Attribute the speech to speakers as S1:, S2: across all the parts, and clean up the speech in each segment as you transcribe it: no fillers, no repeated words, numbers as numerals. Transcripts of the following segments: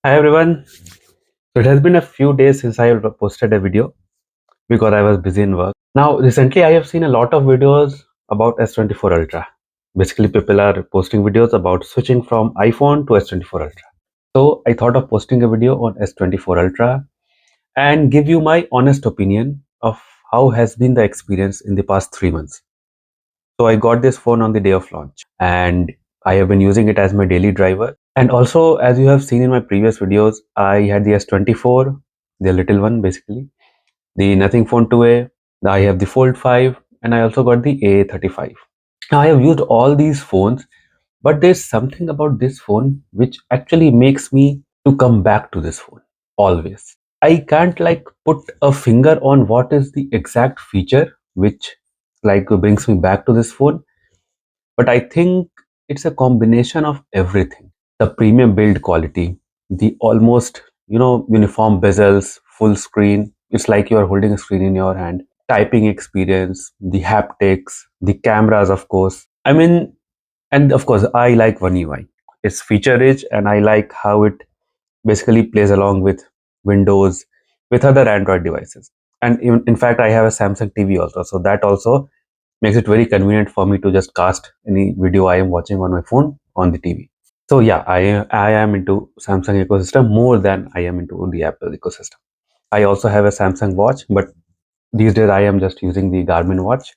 S1: Hi everyone. So it has been a few days since I posted a video because I was busy in work. Now recently I have seen a lot of videos about S24 Ultra. Basically people are posting videos about switching from iPhone to S24 Ultra. So I thought of posting a video on S24 Ultra and give you my honest opinion of how has been the experience in the past 3 months. So I got this phone on the day of launch and I have been using it as my daily driver. And also, as you have seen in my previous videos, I had the S24, the little one basically, the Nothing Phone 2A, I have the Fold 5, and I also got the A35. Now, I have used all these phones, but there's something about this phone which actually makes me to come back to this phone always. I can't like put a finger on what is the exact feature which like brings me back to this phone, but I think it's a combination of everything. The premium build quality, the almost, uniform bezels, full screen. It's like you are holding a screen in your hand. Typing experience, the haptics, the cameras, of course. I mean, and of course, I like One UI. It's feature rich, and I like how it basically plays along with Windows, with other Android devices. And in fact, I have a Samsung TV also, so that also makes it very convenient for me to just cast any video I am watching on my phone on the TV. So yeah, I am into Samsung ecosystem more than I am into the Apple ecosystem. I also have a Samsung watch, but these days I am just using the Garmin watch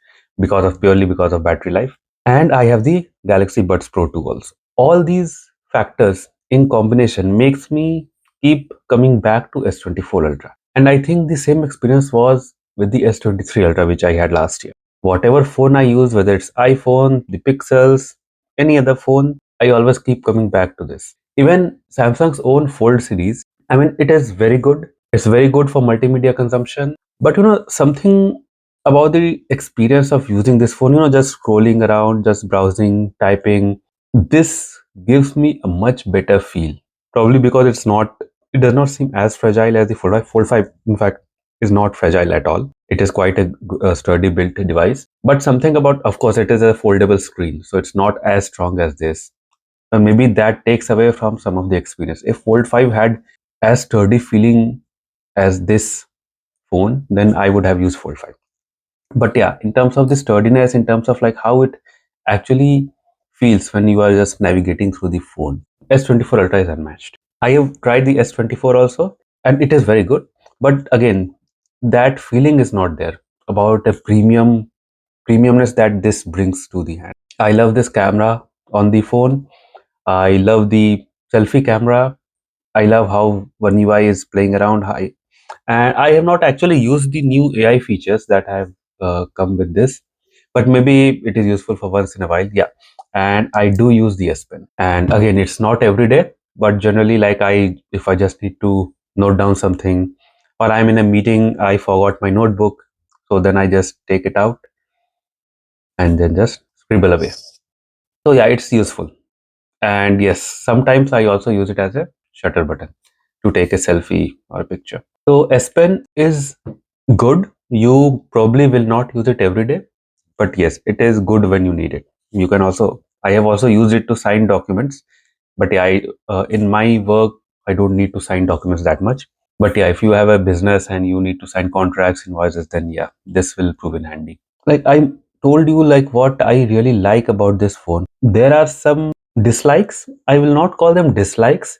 S1: purely because of battery life. And I have the Galaxy Buds Pro 2 also. All these factors in combination makes me keep coming back to S24 Ultra. And I think the same experience was with the S23 Ultra which I had last year. Whatever phone I use, whether it's iPhone, the Pixels, any other phone, I always keep coming back to this. Even Samsung's own Fold series, I mean, it is very good. It's very good for multimedia consumption. But something about the experience of using this phone, just scrolling around, just browsing, typing, this gives me a much better feel. Probably because it does not seem as fragile as the Fold 5. Fold 5, in fact, is not fragile at all. It is quite a sturdy built device. But something about, of course, it is a foldable screen, so it's not as strong as this. And maybe that takes away from some of the experience. If Fold 5 had as sturdy feeling as this phone, then I would have used Fold 5. But yeah, in terms of the sturdiness, in terms of like how it actually feels when you are just navigating through the phone, S24 Ultra is unmatched. I have tried the S24 also, and it is very good. But again, that feeling is not there about a premiumness that this brings to the hand. I love this camera on the phone. I love the selfie camera. I love how One UI is playing around. And I have not actually used the new AI features that have come with this, but maybe it is useful for once in a while. Yeah, and I do use the S Pen, and again, it's not every day, but generally, like if I just need to note down something, or I'm in a meeting, I forgot my notebook, so then I just take it out and then just scribble away. So yeah, it's useful. And yes, sometimes I also use it as a shutter button to take a selfie or a picture. So S Pen is good. You probably will not use it every day, but yes, it is good when you need it. You can also, I have also used it to sign documents, but yeah, in my work, I don't need to sign documents that much. But yeah, if you have a business and you need to sign contracts, invoices, then yeah, this will prove in handy. Like I told you, like what I really like about this phone, there are some dislikes. I will not call them dislikes,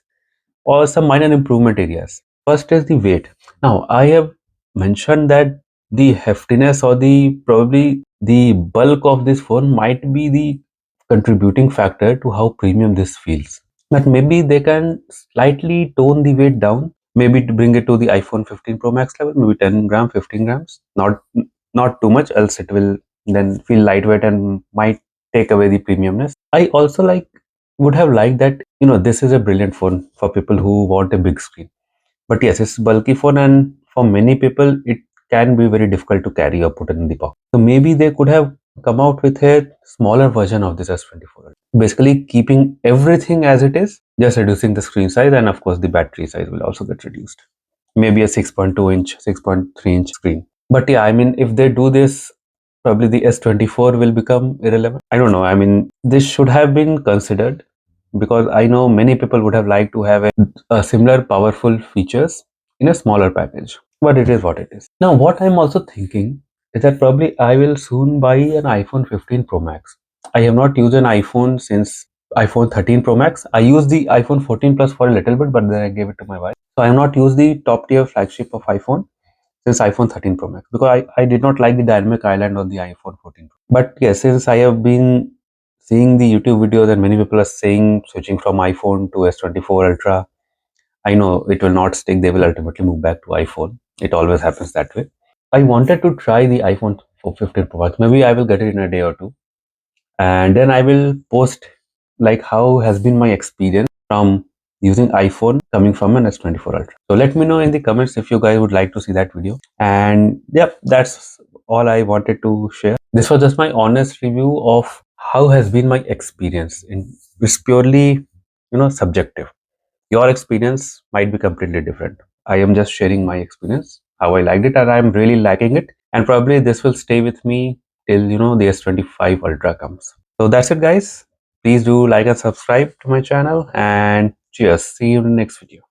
S1: or some minor improvement areas. First is the weight. Now, I have mentioned that the heftiness or the probably the bulk of this phone might be the contributing factor to how premium this feels. But maybe they can slightly tone the weight down, maybe to bring it to the iPhone 15 Pro Max level, maybe 10 gram, 15 grams, not too much, else it will then feel lightweight and might take away the premiumness. I also would have liked that, this is a brilliant phone for people who want a big screen. But yes, it's bulky phone, and for many people it can be very difficult to carry or put it in the pocket. So maybe they could have come out with a smaller version of this S24. Basically keeping everything as it is, just reducing the screen size, and of course the battery size will also get reduced. Maybe a 6.2 inch, 6.3 inch screen. But yeah, I mean, if they do this, probably the S24 will become irrelevant. I don't know. I mean, this should have been considered. because I know many people would have liked to have a similar powerful features in a smaller package, but it is what it is. Now what I'm also thinking is that probably I will soon buy an iPhone 15 Pro Max. I have not used an iPhone since iPhone 13 Pro Max. I used the iPhone 14 Plus for a little bit, but then I gave it to my wife. So I have not used the top tier flagship of iPhone since iPhone 13 Pro Max, because I did not like the dynamic island on the iPhone 14 Pro. But yes, since I have been seeing the YouTube videos and many people are saying switching from iPhone to S24 Ultra, I know it will not stick. They will ultimately move back to iPhone. It always happens that way. I wanted to try the iPhone 15 Pro Max. Maybe I will get it in a day or two, and then I will post like how has been my experience from using iPhone coming from an S24 Ultra. So let me know in the comments if you guys would like to see that video. And yep, that's all I wanted to share. This was just my honest review of how has been my experience. It's purely, subjective. Your experience might be completely different. I am just sharing my experience, how I liked it, and I'm really liking it. And probably this will stay with me till the S25 Ultra comes. So that's it, guys. Please do like and subscribe to my channel, and cheers. See you in the next video.